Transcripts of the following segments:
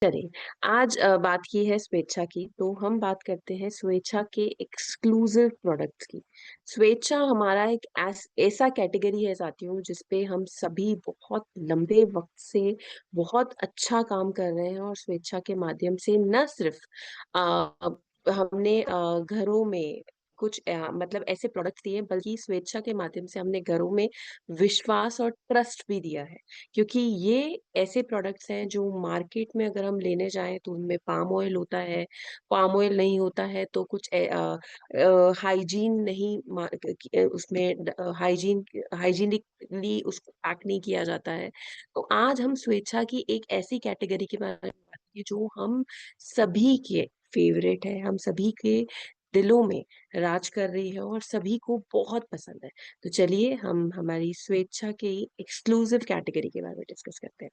चलिए, आज बात की है स्वेच्छा की, तो हम बात करते हैं स्वेच्छा के एक्सक्लूसिव प्रोडक्ट्स की। स्वेच्छा हमारा एक ऐसा कैटेगरी है साथियों, जिसपे हम सभी बहुत लंबे वक्त से बहुत अच्छा काम कर रहे हैं और स्वेच्छा के माध्यम से न सिर्फ अ, हमने घरों में कुछ मतलब ऐसे प्रोडक्ट्स दिए, बल्कि स्वेच्छा के माध्यम से हमने घरों में विश्वास और ट्रस्ट भी दिया है। क्योंकि ये ऐसे प्रोडक्ट्स हैं जो मार्केट में अगर हम लेने जाएं तो उनमें पाम ऑयल होता है। पाम ऑयल नहीं होता है तो कुछ हाइजीन नहीं उसमें हाइजीन हाइजीनिकली उसको पैक नहीं किया जाता है। तो आज हम स्वेच्छा की एक ऐसी कैटेगरी के बारे में बात करेंगे जो हम सभी के फेवरेट है, हम सभी के दिलों में राज कर रही है और सभी को बहुत पसंद है। तो चलिए हम हमारी स्वेच्छा के एक्सक्लूसिव कैटेगरी के बारे में डिस्कस करते हैं।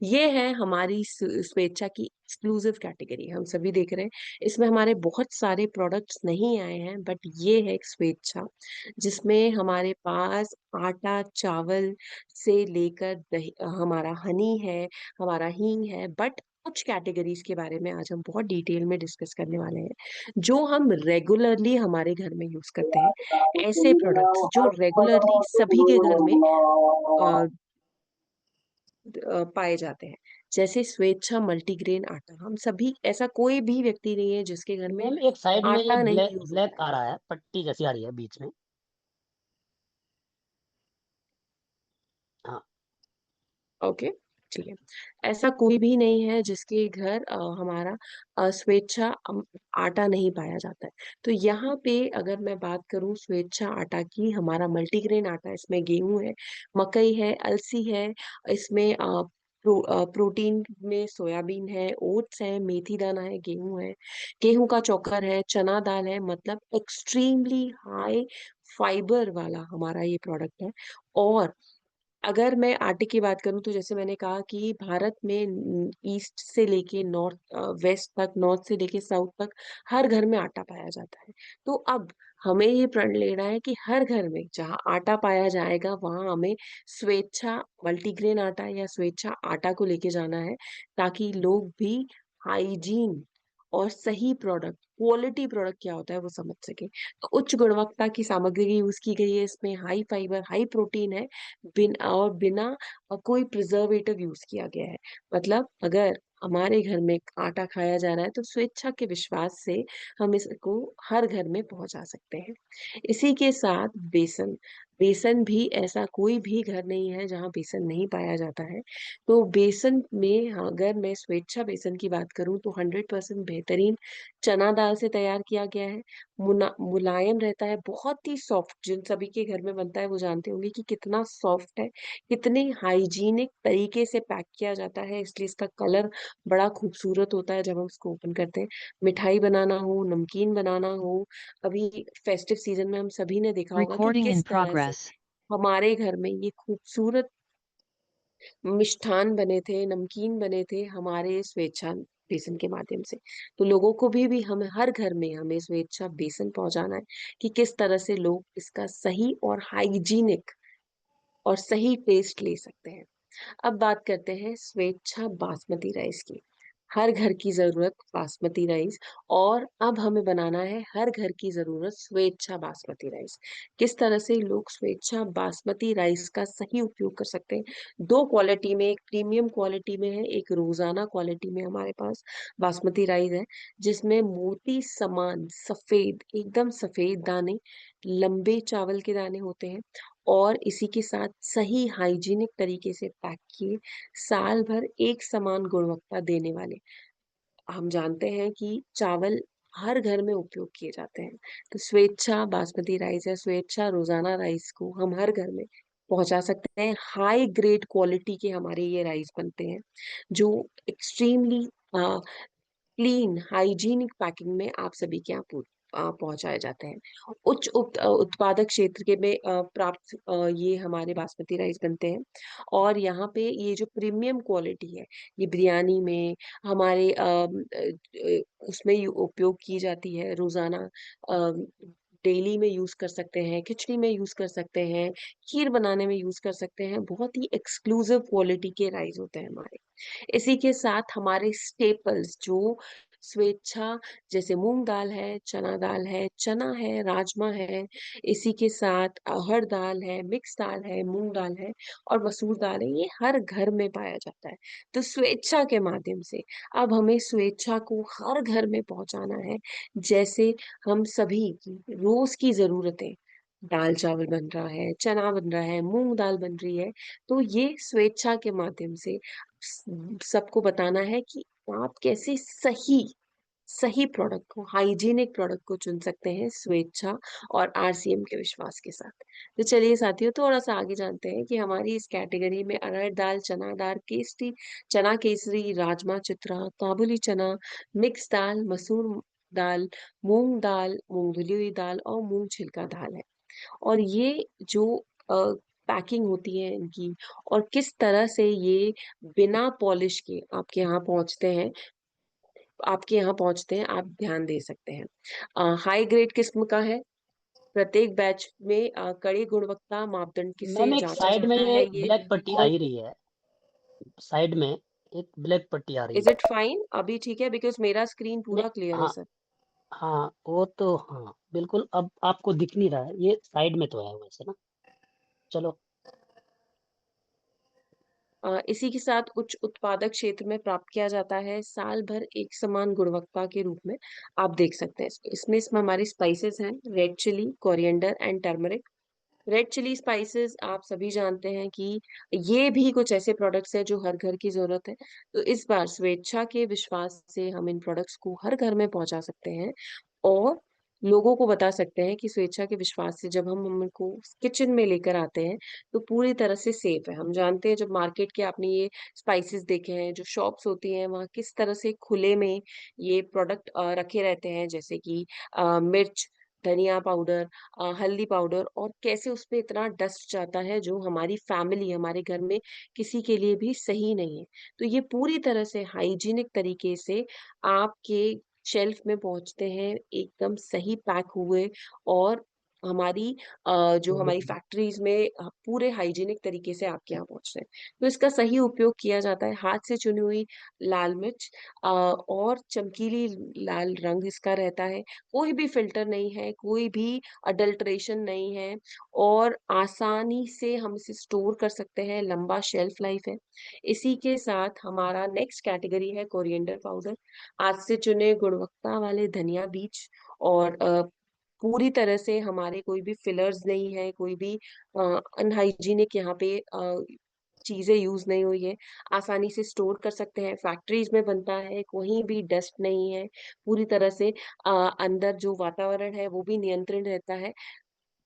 ये है हमारी स्वेच्छा की एक्सक्लूसिव कैटेगरी, हम सभी देख रहे हैं। इसमें हमारे बहुत सारे प्रोडक्ट्स नहीं आए हैं, बट ये है एक स्वेच्छा जिसमें हमारे पास आटा चावल से लेकर दही, हमारा हनी है, हमारा हींग है। बट कुछ कैटेगरीज के बारे में आज हम बहुत डिटेल में डिस्कस करने वाले हैं, जो हम रेगुलरली हमारे घर में यूज करते हैं। ऐसे प्रोडक्ट्स जो रेगुलरली सभी के घर में पाए जाते हैं, जैसे स्वेच्छा मल्टीग्रेन आटा। हम सभी, ऐसा कोई भी व्यक्ति नहीं है जिसके घर में मैम एक साइड में ये आटा नहीं ब्लैक यूज ब्लैक होता है। आ रहा है, पट्टी जैसी आ रही है बीच में। हाँ। ओके, ठीक है। ऐसा कोई भी नहीं है जिसके घर हमारा स्वेच्छा आटा नहीं पाया जाता है। तो यहाँ पे अगर मैं बात करूँ स्वेच्छा आटा की, हमारा मल्टीग्रेन आटा, इसमें गेहूं है, मकई है, अलसी है, इसमें प्रोटीन में सोयाबीन है, ओट्स है, मेथी दाना है, गेहूं है, गेहूं का चोकर है, चना दाल है। मतलब एक्सट्रीमली हाई फाइबर वाला हमारा ये प्रोडक्ट है। और अगर मैं आटे की बात करूं तो जैसे मैंने कहा कि भारत में ईस्ट से लेके नॉर्थ, वेस्ट तक, नॉर्थ से लेके साउथ तक हर घर में आटा पाया जाता है। तो अब हमें ये प्रण लेना है कि हर घर में जहाँ आटा पाया जाएगा वहां हमें स्वेच्छा मल्टीग्रेन आटा या स्वेच्छा आटा को लेके जाना है, ताकि लोग भी हाइजीन और सही प्रोडक्ट, क्वालिटी प्रोडक्ट क्या होता है वो समझ सके। तो उच्च गुणवत्ता की सामग्री यूज की गई है, इसमें हाई फाइबर हाई प्रोटीन है, बिना कोई प्रिजर्वेटिव यूज किया गया है। मतलब अगर हमारे घर में आटा खाया जा रहा है तो स्वेच्छा के विश्वास से हम इसको हर घर में पहुंचा सकते हैं। इसी के साथ बेसन, बेसन भी ऐसा कोई भी घर नहीं है जहाँ बेसन नहीं पाया जाता है। तो बेसन में अगर मैं स्वेच्छा बेसन की बात करूं तो 100% बेहतरीन चना दाल से तैयार किया गया है। मुलायम रहता है, बहुत ही सॉफ्ट। जिन सभी के घर में बनता है वो जानते होंगे कि कितना सॉफ्ट है, कितने हाइजीनिक तरीके से पैक किया जाता है, इसलिए इसका कलर बड़ा खूबसूरत होता है जब हम इसको ओपन करते हैं। मिठाई बनाना हो, नमकीन बनाना हो, अभी फेस्टिव सीजन में हम सभी ने देखा होगा कि Recording in किस तरह से progress. हमारे घर में ये खूबसूरत मिष्ठान बने थे, नमकीन बने थे हमारे स्वेच्छा बेसन के माध्यम से। तो लोगों को भी हमें हर घर में हमें स्वेच्छा बेसन पहुंचाना है कि किस तरह से लोग इसका सही और हाइजीनिक और सही टेस्ट ले सकते हैं। अब बात करते हैं स्वेच्छा बासमती राइस की। हर घर की जरूरत बासमती राइस, और अब हमें बनाना है हर घर की जरूरत स्वेच्छा बासमती राइस। किस तरह से लोग स्वेच्छा बासमती राइस का सही उपयोग कर सकते हैं? दो क्वालिटी में, एक प्रीमियम क्वालिटी में है, एक रोजाना क्वालिटी में हमारे पास बासमती राइस है, जिसमें मोती समान सफेद, एकदम सफेद दाने, लंबे चावल के दाने होते हैं। और इसी के साथ सही हाइजीनिक तरीके से पैक किए, साल भर एक समान गुणवत्ता देने वाले। हम जानते हैं कि चावल हर घर में उपयोग किए जाते हैं, तो स्वेच्छा बासमती राइस या स्वेच्छा रोजाना राइस को हम हर घर में पहुंचा सकते हैं। हाई ग्रेड क्वालिटी के हमारे ये राइस बनते हैं, जो एक्सट्रीमली क्लीन हाइजीनिक पैकिंग में आप सभी के यहाँ पहुंचाए जाते हैं। उत्पादक क्षेत्र के में प्राप्त ये हमारे बासमती राइस बनते हैं। और यहाँ पे ये जो प्रीमियम क्वालिटी है, ये बिरयानी में हमारे उसमें उपयोग की जाती है रोजाना डेली में यूज कर सकते हैं, खिचड़ी में यूज कर सकते हैं, खीर बनाने में यूज कर सकते हैं। बहुत ही एक्सक्लूसिव क्वालिटी के राइस होते हैं हमारे। इसी के साथ हमारे स्टेपल्स जो स्वेच्छा, जैसे मूंग दाल है, चना दाल है, चना है, राजमा है, इसी के साथ अरहर दाल है, मिक्स दाल है, मूंग दाल है और मसूर दाल है, ये हर घर में पाया जाता है। तो स्वेच्छा के माध्यम से अब हमें स्वेच्छा को हर घर में पहुंचाना है। जैसे हम सभी की रोज की जरूरतें, दाल चावल बन रहा है, चना बन रहा है, मूंग दाल बन रही है, तो ये स्वेच्छा के माध्यम से सबको बताना है कि आप कैसे सही सही प्रोडक्ट को, हाइजीनिक प्रोडक्ट को चुन सकते हैं स्वेच्छा और आरसीएम के विश्वास के साथ। तो चलिए साथियों, थोड़ा सा आगे जानते हैं कि हमारी इस कैटेगरी में अरहर दाल, चना दाल, केसरी, चना केसरी, राजमा चित्रा, काबुली चना, मिक्स दाल, मसूर दाल, मूंग दाल, मूंग धुली हुई दाल और मूंग छिलका दाल है। और ये जो पैकिंग होती है इनकी, और किस तरह से ये बिना पॉलिश के आपके यहाँ पहुंचते हैं, आप ध्यान दे सकते हैं। हाई ग्रेड किस्म का है। प्रत्येक बैच में कड़ी गुणवत्ता मापदंड मैम से एक जांचा साइड में जाता ये है ये। ब्लैक पट्टी आ और ही रही है, साइड में एक ब्लैक पट्टी आ रही इज है। It fine? अभी ठीक है, बिकॉज मेरा स्क्रीन नहीं, पूरा क्लियर है हाँ, सर। हाँ, वो तो हाँ, बिल्कुल अब आपको दिख नहीं रहा है, ये साइड में तो है वैसे ना। चलो। इसी के साथ उच्च उत्पादक क्षेत्र में प्राप्त किया जाता है, साल भर एक समान गुणवत्ता के रूप में। आप देख सकते हैं इसमें हमारी स्पाइसेस हैं, red chilli, coriander and turmeric. Red chilli spices आप सभी जानते हैं कि ये भी कुछ ऐसे प्रोडक्ट्स हैं जो हर घर की जरूरत है। तो इस बार स्वेच्छा के विश्वास से हम इन प्रोडक्ट्स को हर घर में पहुंचा सकते हैं और लोगों को बता सकते हैं कि स्वेच्छा के विश्वास से जब हम उनको किचन में लेकर आते हैं तो पूरी तरह से सेफ है। हम जानते हैं, जब मार्केट के आपने ये स्पाइसेस देखे हैं, जो शॉप्स होती हैं वहाँ किस तरह से खुले में ये प्रोडक्ट रखे रहते हैं, जैसे कि मिर्च, धनिया पाउडर, हल्दी पाउडर, और कैसे उसपे इतना डस्ट जाता है जो हमारी फैमिली, हमारे घर में किसी के लिए भी सही नहीं है। तो ये पूरी तरह से हाइजीनिक तरीके से आपके शेल्फ में पहुंचते हैं, एकदम सही पैक हुए। और हमारी जो हमारी हम्म, फैक्ट्रीज में पूरे हाइजीनिक तरीके से आपके यहाँ पहुंचते हैं। तो इसका सही उपयोग किया जाता है। हाथ से चुनी हुई लाल मिर्च और चमकीली लाल रंग इसका रहता है। कोई भी फिल्टर नहीं है, कोई भी अडल्ट्रेशन नहीं है, और आसानी से हम इसे स्टोर कर सकते हैं, लंबा शेल्फ लाइफ है। इसी के साथ हमारा नेक्स्ट कैटेगरी है कोरिएंडर पाउडर। आज से चुने गुणवत्ता वाले धनिया बीज, और पूरी तरह से हमारे कोई भी फिलर्स नहीं है, कोई भी अनहाइजीनिक यहाँ पे चीजें यूज नहीं हुई है। आसानी से स्टोर कर सकते हैं, फैक्ट्रीज में बनता है, कहीं भी डस्ट नहीं है। पूरी तरह से अंदर जो वातावरण है वो भी नियंत्रण रहता है।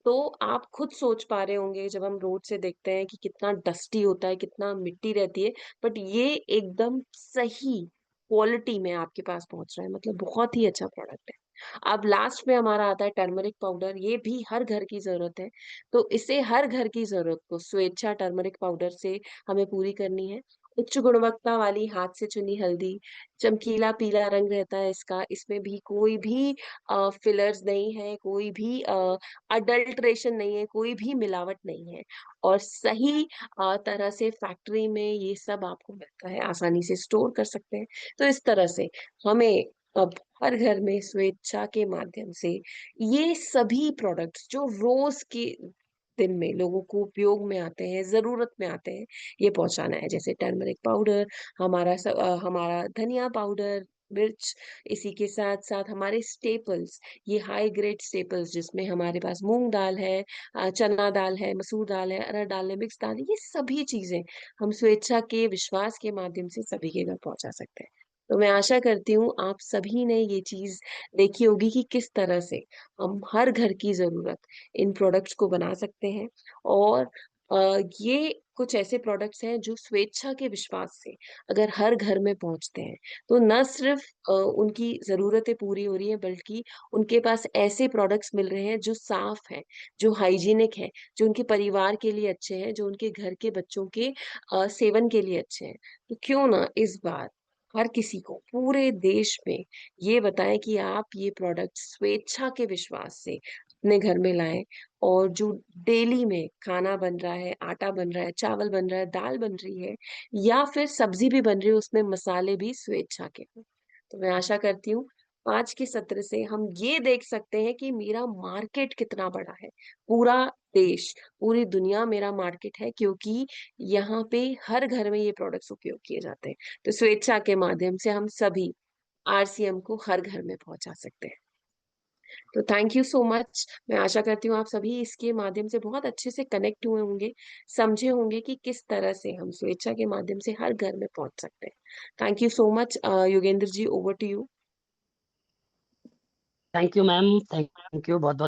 तो आप खुद सोच पा रहे होंगे, जब हम रोड से देखते हैं कि कितना डस्टी होता है, कितना मिट्टी रहती है, बट ये एकदम सही क्वालिटी में आपके पास पहुंच रहा है, मतलब बहुत ही अच्छा प्रोडक्ट है। अब लास्ट में हमारा आता है टर्मरिक पाउडर। ये भी हर घर की जरूरत है। तो इसे हर घर की जरूरत को स्वेच्छा टर्मरिक पाउडर से हमें पूरी करनी है। उच्च गुणवत्ता वाली हाथ से चुनी हल्दी, चमकीला पीला रंग रहता है इसका, इसमें भी कोई भी फिलर्स नहीं है, कोई भी अडल्ट्रेशन नहीं है, कोई भी मिलावट नहीं है, और सही तरह से फैक्ट्री में ये सब आपको मिलता है, आसानी से स्टोर कर सकते हैं। तो इस तरह से हमें अब हर घर में स्वेच्छा के माध्यम से ये सभी प्रोडक्ट्स जो रोज के दिन में लोगों को उपयोग में आते हैं, जरूरत में आते हैं, ये पहुंचाना है। जैसे टर्मरिक पाउडर, हमारा धनिया पाउडर, मिर्च, इसी के साथ साथ हमारे स्टेपल्स, ये हाई ग्रेड स्टेपल्स जिसमें हमारे पास मूंग दाल है, चना दाल है, मसूर दाल है, अरहर दाल है, मिक्स दाल है, ये सभी चीजें हम स्वेच्छा के विश्वास के माध्यम से सभी के घर पहुंचा सकते हैं। तो मैं आशा करती हूँ आप सभी ने ये चीज देखी होगी कि किस तरह से हम हर घर की जरूरत इन प्रोडक्ट्स को बना सकते हैं। और ये कुछ ऐसे प्रोडक्ट्स हैं जो स्वेच्छा के विश्वास से अगर हर घर में पहुंचते हैं तो न सिर्फ उनकी जरूरतें पूरी हो रही हैं, बल्कि उनके पास ऐसे प्रोडक्ट्स मिल रहे हैं जो साफ हैं, जो हाइजीनिक हैं, जो उनके परिवार के लिए अच्छे हैं, जो उनके घर के बच्चों के सेवन के लिए अच्छे हैं। तो क्यों ना इस बार हर किसी को पूरे देश में ये बताएं कि आप ये प्रोडक्ट स्वेच्छा के विश्वास से अपने घर में लाएं, और जो डेली में खाना बन रहा है, आटा बन रहा है, चावल बन रहा है, दाल बन रही है, या फिर सब्जी भी बन रही है, उसमें मसाले भी स्वेच्छा के हों। तो मैं आशा करती हूँ आज के सत्र से हम ये देख सकते हैं कि मेरा मार्केट कितना बड़ा है। पूरा देश, पूरी दुनिया मेरा मार्केट है, क्योंकि यहाँ पे हर घर में ये प्रोडक्ट्स उपयोग किए जाते हैं। तो स्वेच्छा के माध्यम से हम सभी आरसीएम को हर घर में पहुंचा सकते हैं। तो थैंक यू सो मच। मैं आशा करती हूँ आप सभी इसके माध्यम से बहुत अच्छे से कनेक्ट हुए होंगे, समझे होंगे कि किस तरह से हम स्वेच्छा के माध्यम से हर घर में पहुंच सकते हैं। Thank you so much. Yogendra ji, over to you. Thank you ma'am, thank you बहुत बहुत।